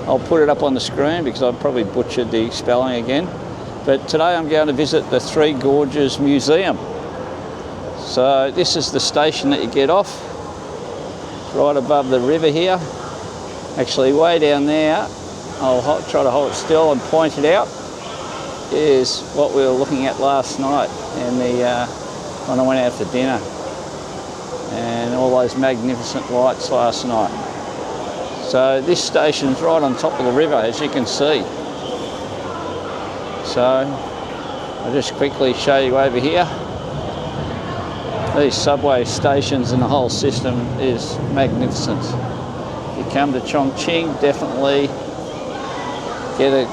I'll put it up on the screen because I've probably butchered the spelling again. But today I'm going to visit the Three Gorges Museum. So this is the station that you get off, right above the river here. Actually way down there, I'll try to hold it still and point it out, is what we were looking at last night in the, when I went out for dinner. And all those magnificent lights last night. So this station's right on top of the river, as you can see. So I'll just quickly show you over here. These subway stations and the whole system is magnificent. If you come to Chongqing, definitely get a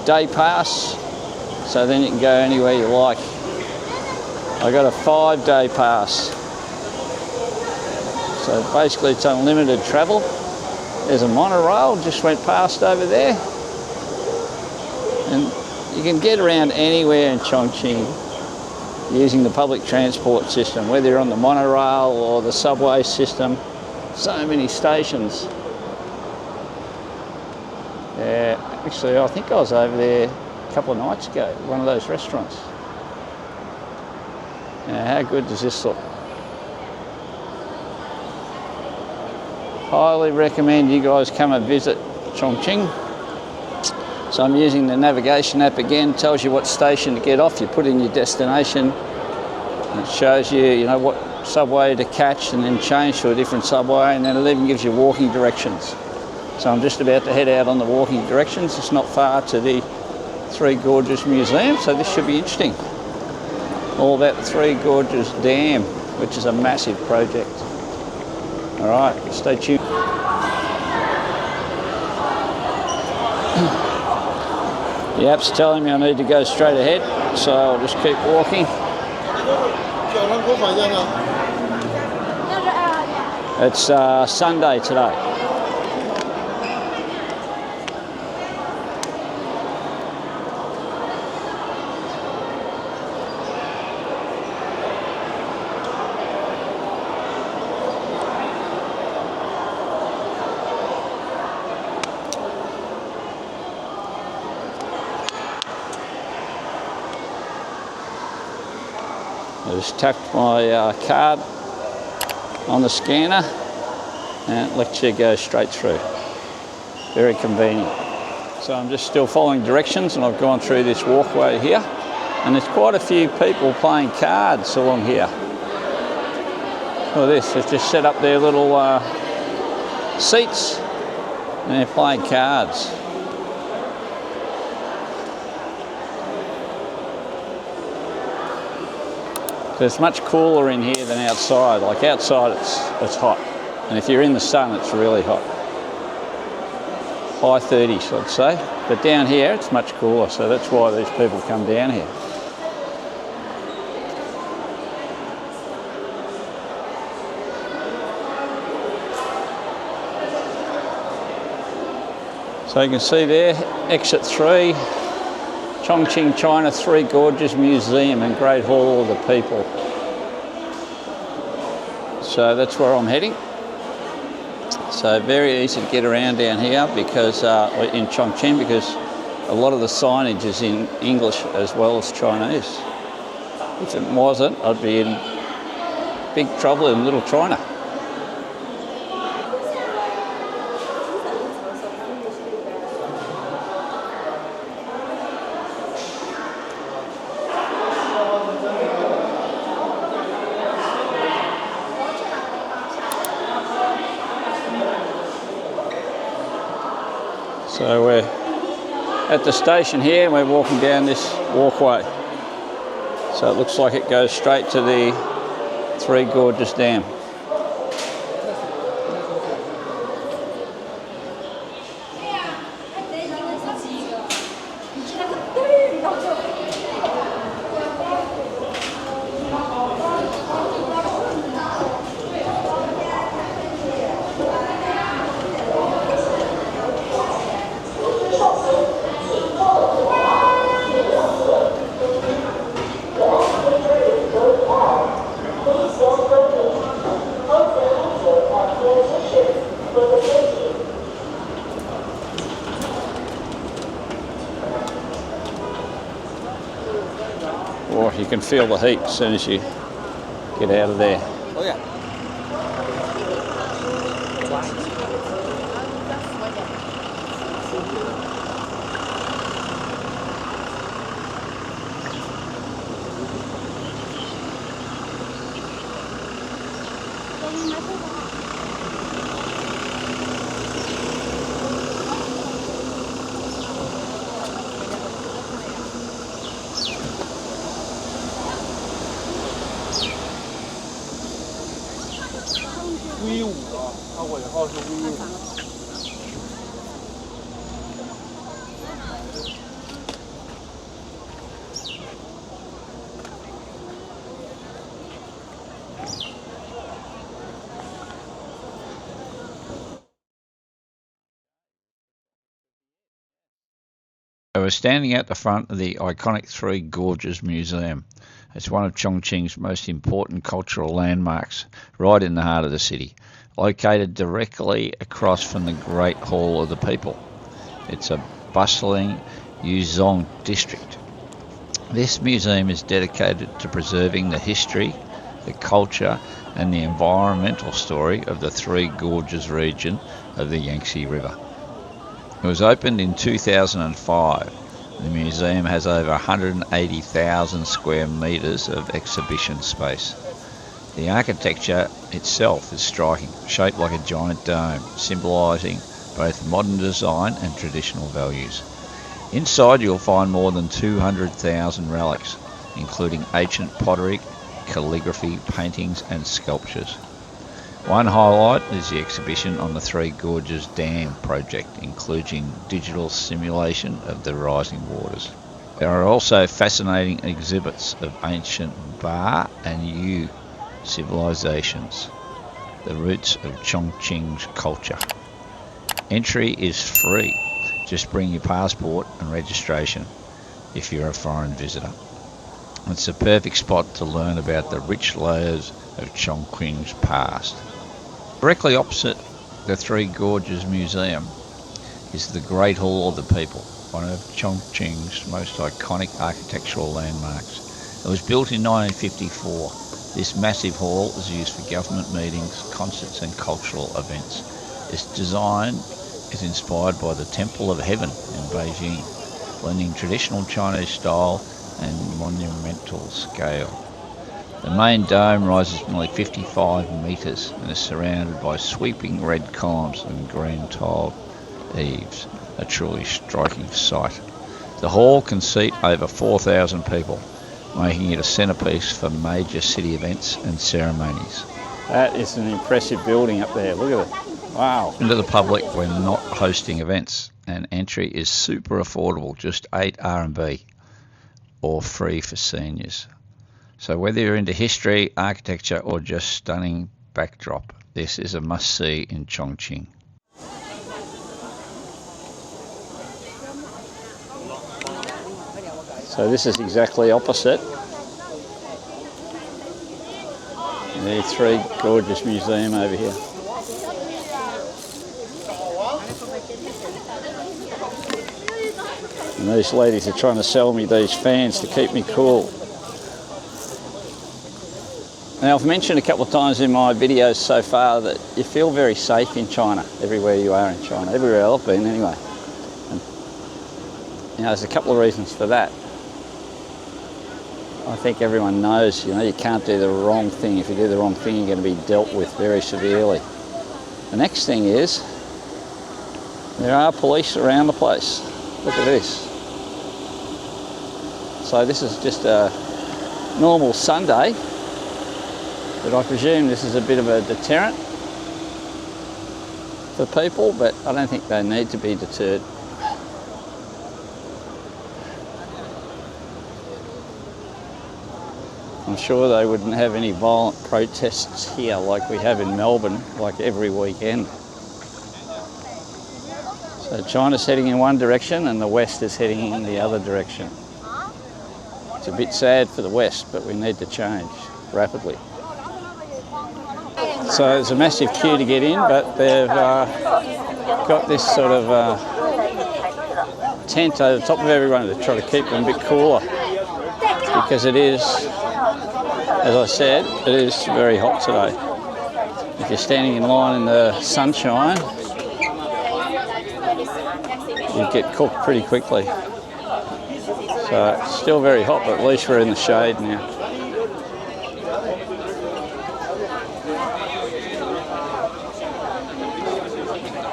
day pass, so then you can go anywhere you like. I got a 5-day pass. So basically it's unlimited travel. There's a monorail, just went past over there. And you can get around anywhere in Chongqing using the public transport system, whether you're on the monorail or the subway system. So many stations. Yeah, actually I think I was over there a couple of nights ago, one of those restaurants. Now, how good does this look? Highly recommend you guys come and visit Chongqing. So I'm using the navigation app again, tells you what station to get off. You put in your destination and it shows you, you know, what subway to catch and then change to a different subway, and then it even gives you walking directions. So I'm just about to head out on the walking directions. It's not far to the Three Gorges Museum, so this should be interesting. All about the Three Gorges Dam, which is a massive project. All right, stay tuned. The app's telling me I need to go straight ahead, so I'll just keep walking. It's Sunday today. I just tapped my card on the scanner and it lets you go straight through. Very convenient. So I'm just still following directions, and I've gone through this walkway here, and there's quite a few people playing cards along here. Look at this, they've just set up their little seats and they're playing cards. It's much cooler in here than outside. Like outside it's hot, and if you're in the sun it's really hot. High 30s I'd say, but down here it's much cooler, so that's why these people come down here. So you can see there, exit 3. Chongqing, China, Three Gorges Museum and Great Hall of the People. So that's where I'm heading. So very easy to get around down here because in Chongqing, because a lot of the signage is in English as well as Chinese. If it wasn't, I'd be in big trouble in Little China. So we're at the station here and we're walking down this walkway. So it looks like it goes straight to the Three Gorges Dam. or you can feel the heat as soon as you get out of there. Oh yeah. So we're standing at the front of the iconic Three Gorges Museum. It's one of Chongqing's most important cultural landmarks, right in the heart of the city, located directly across from the Great Hall of the People. It's a bustling Yuzhong district. This museum is dedicated to preserving the history, the culture and the environmental story of the Three Gorges region of the Yangtze River. It was opened in 2005. The museum has over 180,000 square metres of exhibition space. The architecture itself is striking, shaped like a giant dome, symbolising both modern design and traditional values. Inside you'll find more than 200,000 relics, including ancient pottery, calligraphy, paintings and sculptures. One highlight is the exhibition on the Three Gorges Dam project, including digital simulation of the rising waters. There are also fascinating exhibits of ancient Ba and Yu civilisations, the roots of Chongqing's culture. Entry is free. Just bring your passport and registration if you're a foreign visitor. It's a perfect spot to learn about the rich layers of Chongqing's past. Directly opposite the Three Gorges Museum is the Great Hall of the People, one of Chongqing's most iconic architectural landmarks. It was built in 1954. This massive hall is used for government meetings, concerts and cultural events. Its design is inspired by the Temple of Heaven in Beijing, blending traditional Chinese style and monumental scale. The main dome rises nearly 55 metres and is surrounded by sweeping red columns and green tiled eaves, a truly striking sight. The hall can seat over 4,000 people, making it a centrepiece for major city events and ceremonies. That is an impressive building up there, look at it. Wow. To the public, we're not hosting events, and entry is super affordable, just 8 RMB, or free for seniors. So whether you're into history, architecture or just stunning backdrop, this is a must-see in Chongqing. So this is exactly opposite the Three Gorges Museum over here. And these ladies are trying to sell me these fans to keep me cool. Now, I've mentioned a couple of times in my videos so far that you feel very safe in China, everywhere you are in China, everywhere I've been anyway. And, you know, there's a couple of reasons for that. I think everyone knows, you know, you can't do the wrong thing. If you do the wrong thing, you're going to be dealt with very severely. The next thing is, there are police around the place. Look at this. So this is just a normal Sunday, but I presume this is a bit of a deterrent for people, but I don't think they need to be deterred. I'm sure they wouldn't have any violent protests here like we have in Melbourne, like every weekend. So China's heading in one direction and the West is heading in the other direction. It's a bit sad for the West, but we need to change rapidly. So there's a massive queue to get in, but they've got this sort of tent over the top of everyone to try to keep them a bit cooler. because it is, as I said, it is very hot today. If you're standing in line in the sunshine, you get cooked pretty quickly. So it's still very hot, but at least we're in the shade now.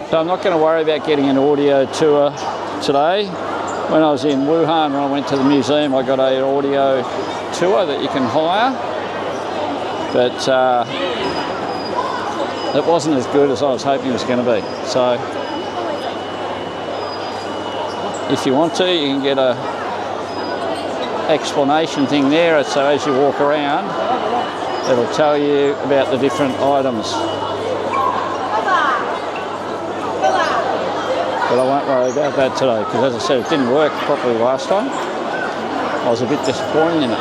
So I'm not going to worry about getting an audio tour today. When I was in Wuhan, when I went to the museum, I got an audio tour that you can hire, but it wasn't as good as I was hoping it was going to be. So if you want to, you can get a explanation thing there, so as you walk around, it'll tell you about the different items. But I won't worry about that today, because as I said, it didn't work properly last time. I was a bit disappointed in it.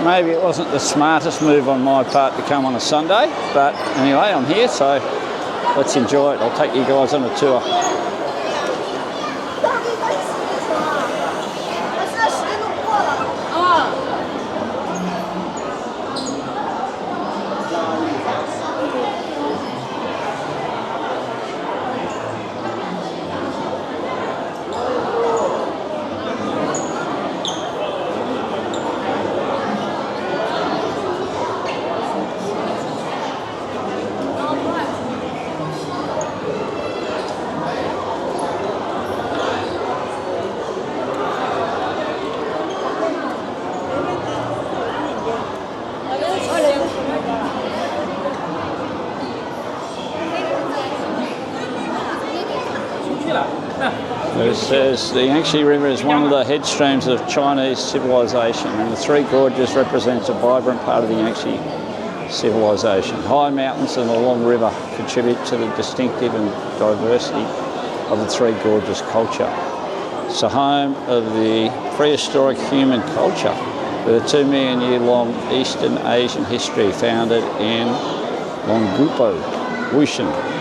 Maybe it wasn't the smartest move on my part to come on a Sunday, but anyway, I'm here, so let's enjoy it. I'll take you guys on a tour. It says the Yangtze River is one of the headstreams of Chinese civilization, and the Three Gorges represents a vibrant part of the Yangtze civilization. High mountains and a long river contribute to the distinctive and diversity of the Three Gorges culture. It's the home of the prehistoric human culture, with a 2 million year long Eastern Asian history founded in Longgupo, Wushan.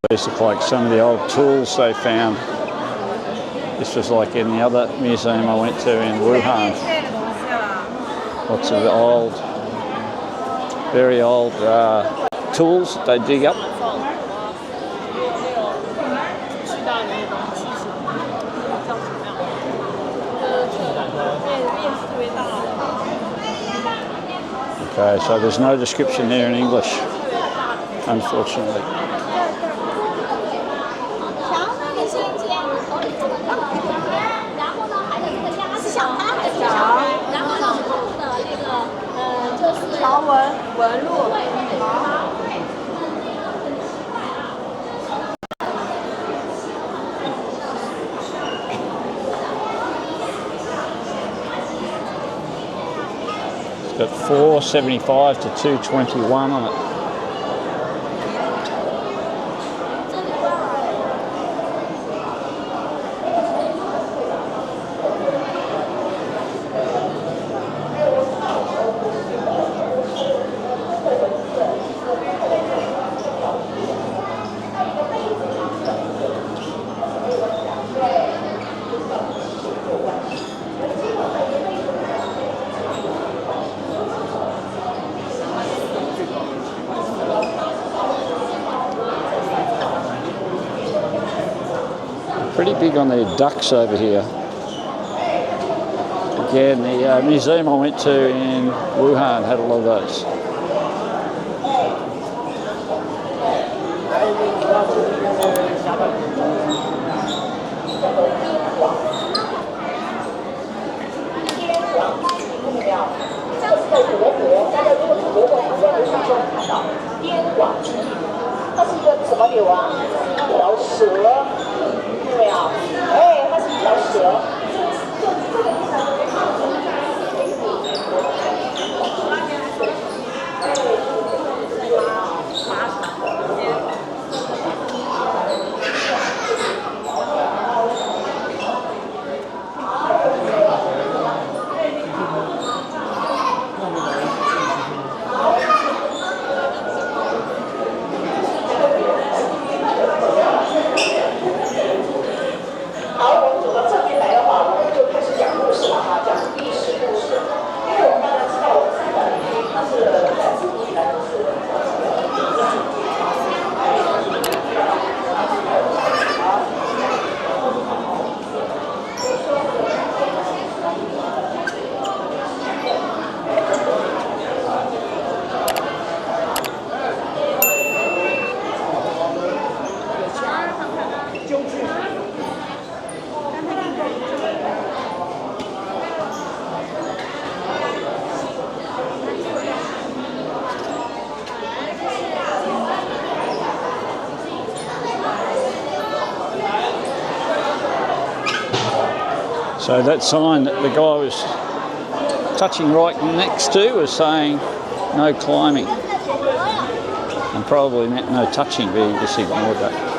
These look like some of the old tools they found. This was like in the other museum I went to in Wuhan. Lots of old, very old tools that they dig up. Okay, so there's no description there in English, unfortunately. It's got 475 to 221 on it. Pretty big on their ducks over here. Again, the museum I went to in Wuhan had a lot of those. So that sign that the guy was touching right next to was saying no climbing, and probably meant no touching, but he just ignored that.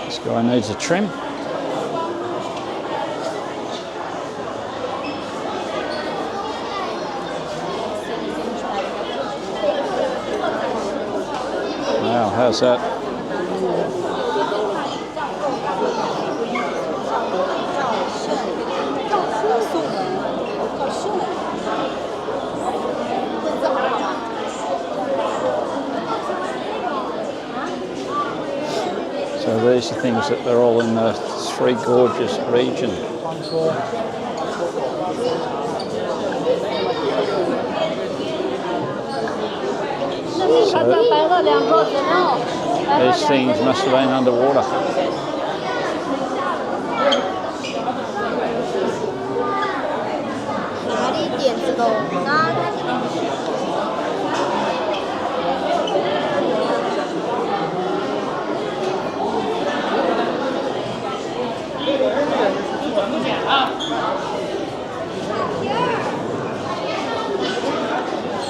This guy needs a trim. Wow, how's that? So these are things that they're all in the Three Gorges region. So these things must have been underwater.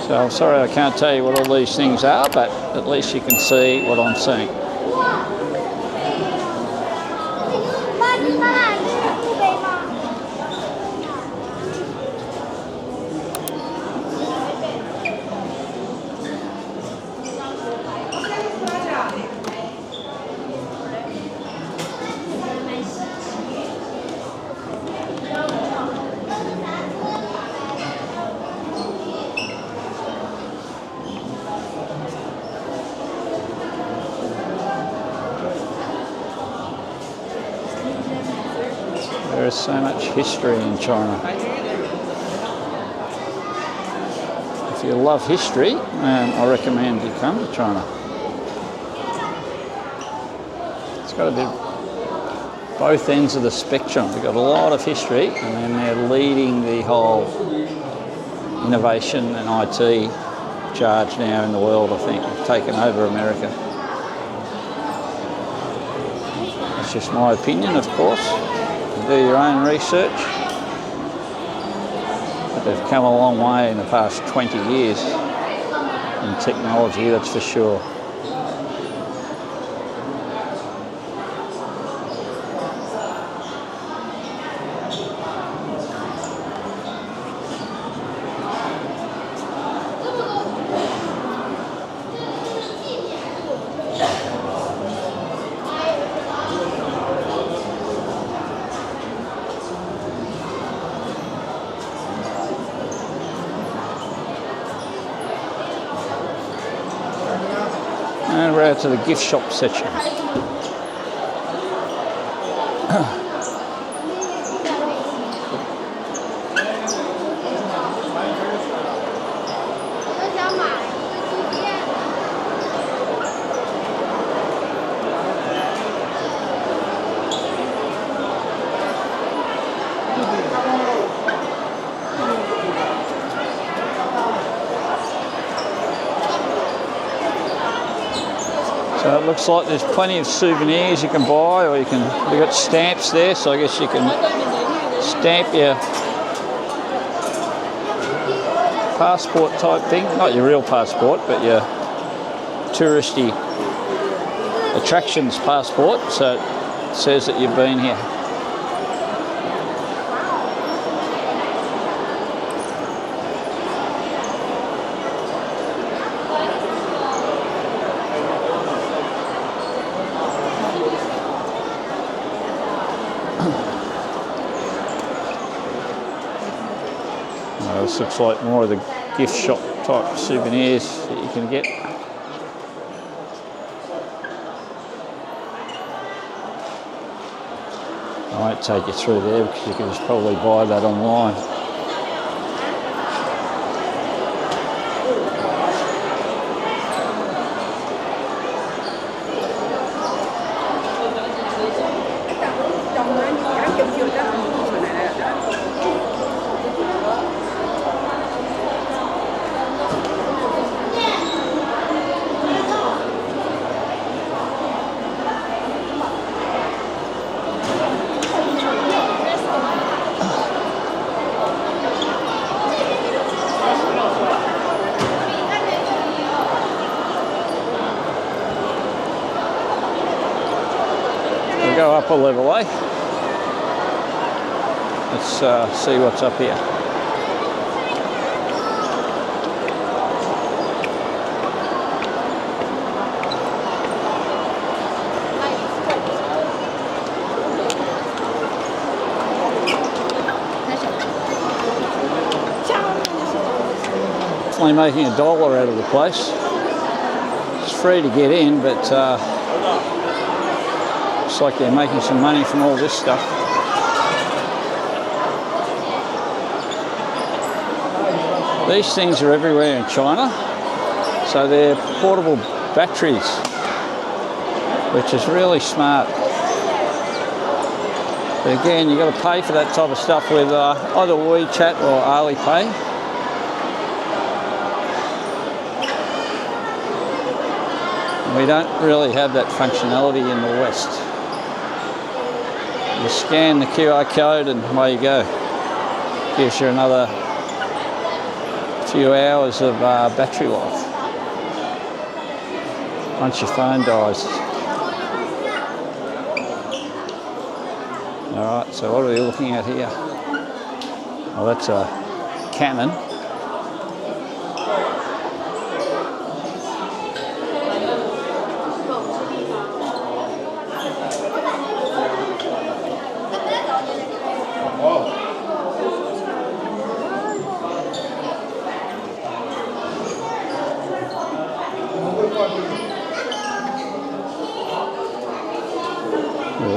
So I'm sorry I can't tell you what all these things are, but at least you can see what I'm seeing. There is so much history in China. If you love history, I recommend you come to China. It's got a bit both ends of the spectrum. They've got a lot of history, and then they're leading the whole innovation and IT charge now in the world, I think. They've taken over America. That's just my opinion, of course. Do your own research. But They've come a long way in the past 20 years in technology, that's for sure. And we're out to the gift shop section. So it looks like there's plenty of souvenirs you can buy, or you've got stamps there, so I guess you can stamp your passport type thing. Not your real passport, but your touristy attractions passport, so it says that you've been here. This looks like more of the gift shop type souvenirs that you can get. I won't take you through there because you can just probably buy that online. Go up a level, eh? Let's see what's up here. Definitely making $1 out of the place. It's free to get in, but looks like they're making some money from all this stuff. These things are everywhere in China, so they're portable batteries, which is really smart. But again, you've got to pay for that type of stuff with either WeChat or Alipay. We don't really have that functionality in the West. You scan the QR code and away you go. Gives you another few hours of battery life once your phone dies. Alright, so what are we looking at here? Well, that's a cannon.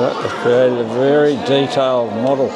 They've created a very detailed model.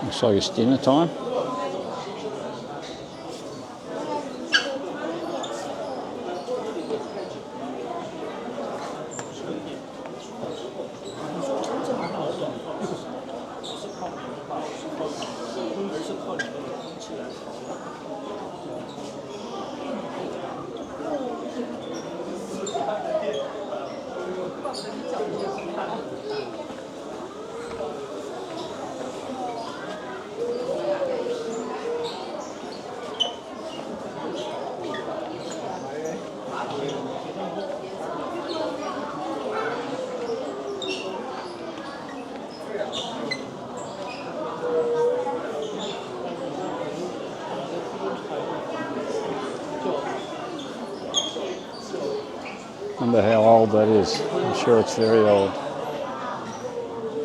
Looks like it's dinner time. Wonder how old that is. I'm sure it's very old. A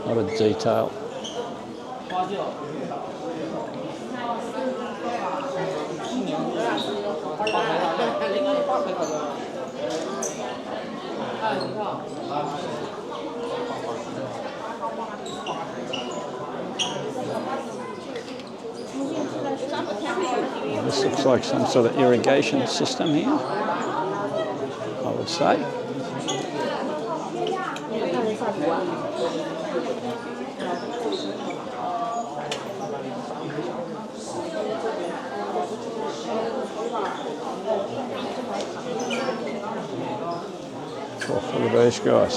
lot of detail. This looks like some sort of irrigation system here, I would say. Oh, look at these guys.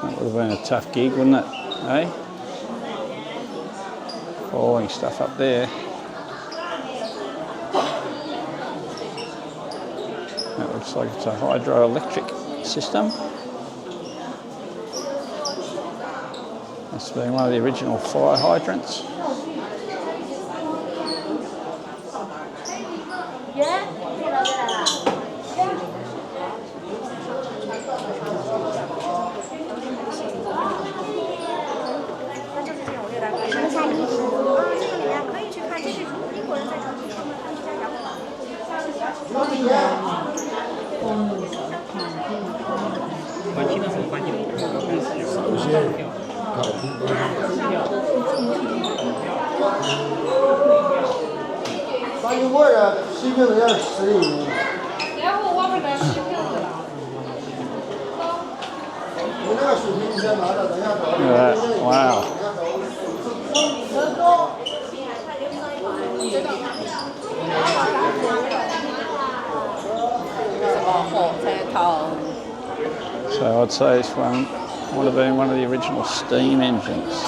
That would have been a tough gig, wouldn't it? Eh? Hauling stuff up there. That looks like it's a hydroelectric system. Must have been one of the original fire hydrants. Wow. So I'd say this one would have been one of the original steam engines.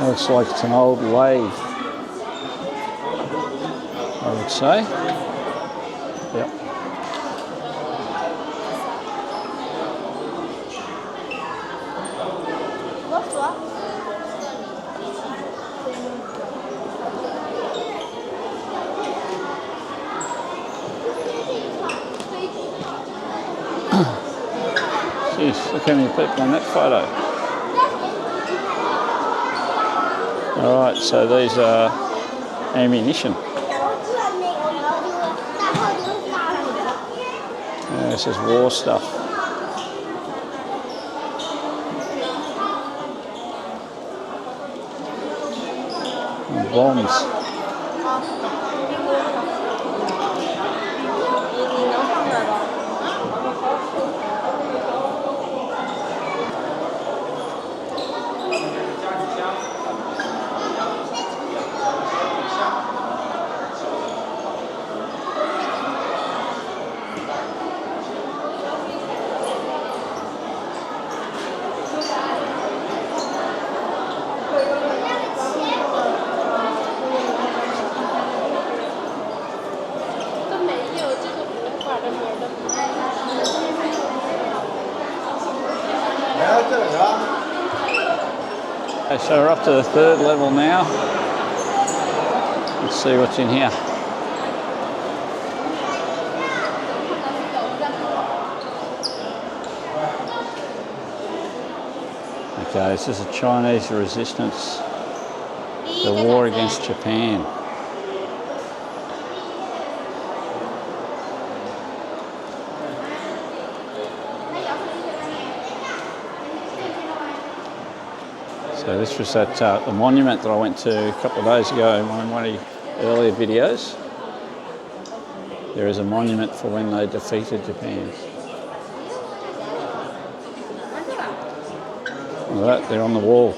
Looks like it's an old lathe, I would say. Yep. Jeez, look how many people in that photo. Alright, so these are ammunition. Yeah, this is war stuff. And bombs. Okay, so we're up to the third level now. Let's see what's in here. Okay, this is a Chinese resistance, the war against Japan. So this was at the monument that I went to a couple of days ago in one of the earlier videos. There is a monument for when they defeated Japan. Look at that, they're on the wall.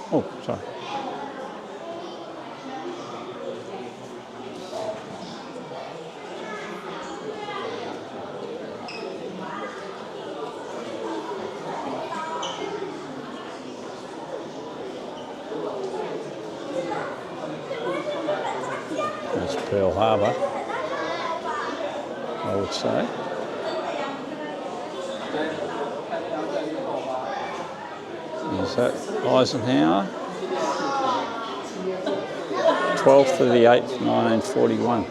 Oh, sorry. That's Pearl Harbor, I would say. Is that Eisenhower? 12th of the 8th, 1941.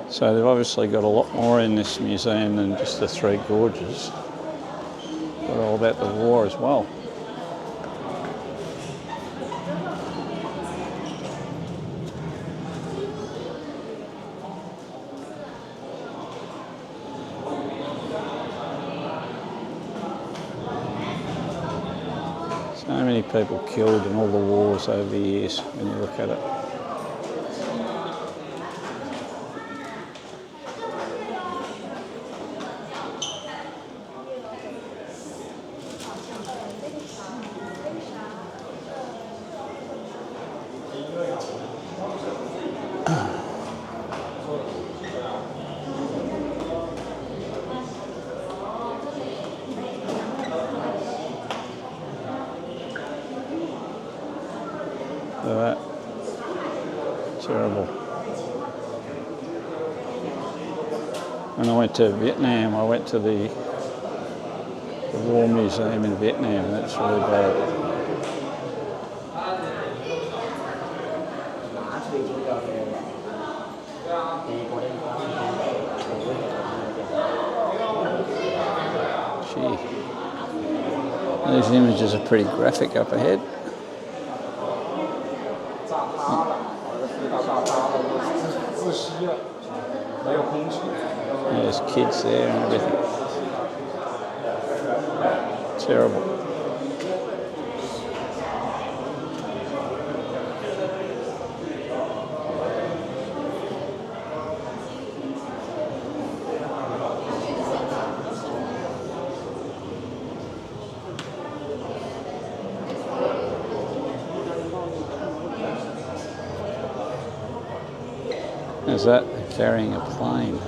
So they've obviously got a lot more in this museum than just the Three Gorges. Got all about the war as well. So many people killed in all the wars over the years when you look at it. Look at that. Terrible. When I went to Vietnam, I went to the War Museum in Vietnam, and that's really bad. Gee. These images are pretty graphic up ahead. There's kids there and everything. Terrible. How's that? They're carrying a plane.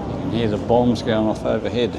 You can hear the bombs going off overhead.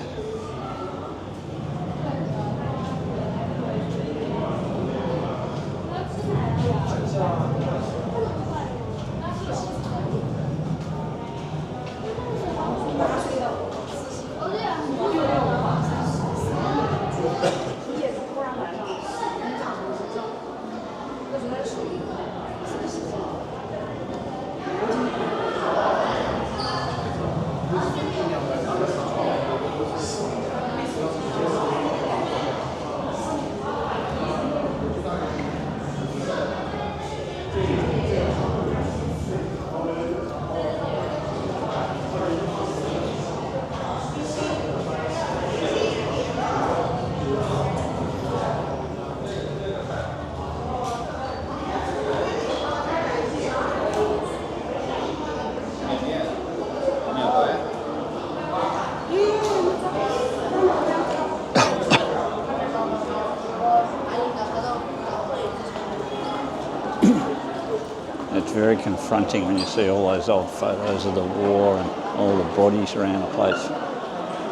It's very confronting when you see all those old photos of the war and all the bodies around the place.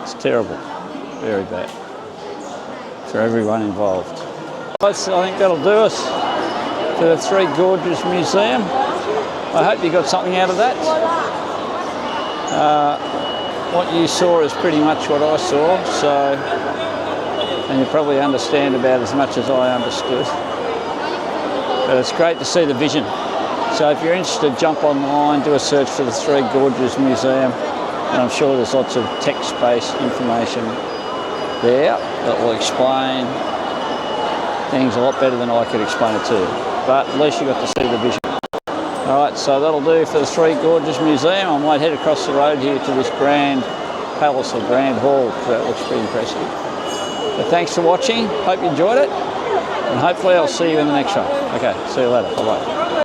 It's terrible, very bad for everyone involved. I think that'll do us for the Three Gorges Museum. I hope you got something out of that. What you saw is pretty much what I saw, so, and you probably understand about as much as I understood. But it's great to see the vision. So if you're interested, jump online, do a search for the Three Gorges Museum, and I'm sure there's lots of text-based information there that will explain things a lot better than I could explain it to you. But at least you got to see the vision. All right, so that'll do for the Three Gorges Museum. I might head across the road here to this grand palace or grand hall, because that looks pretty impressive. But thanks for watching. Hope you enjoyed it, and hopefully I'll see you in the next one. Okay, see you later. Bye-bye.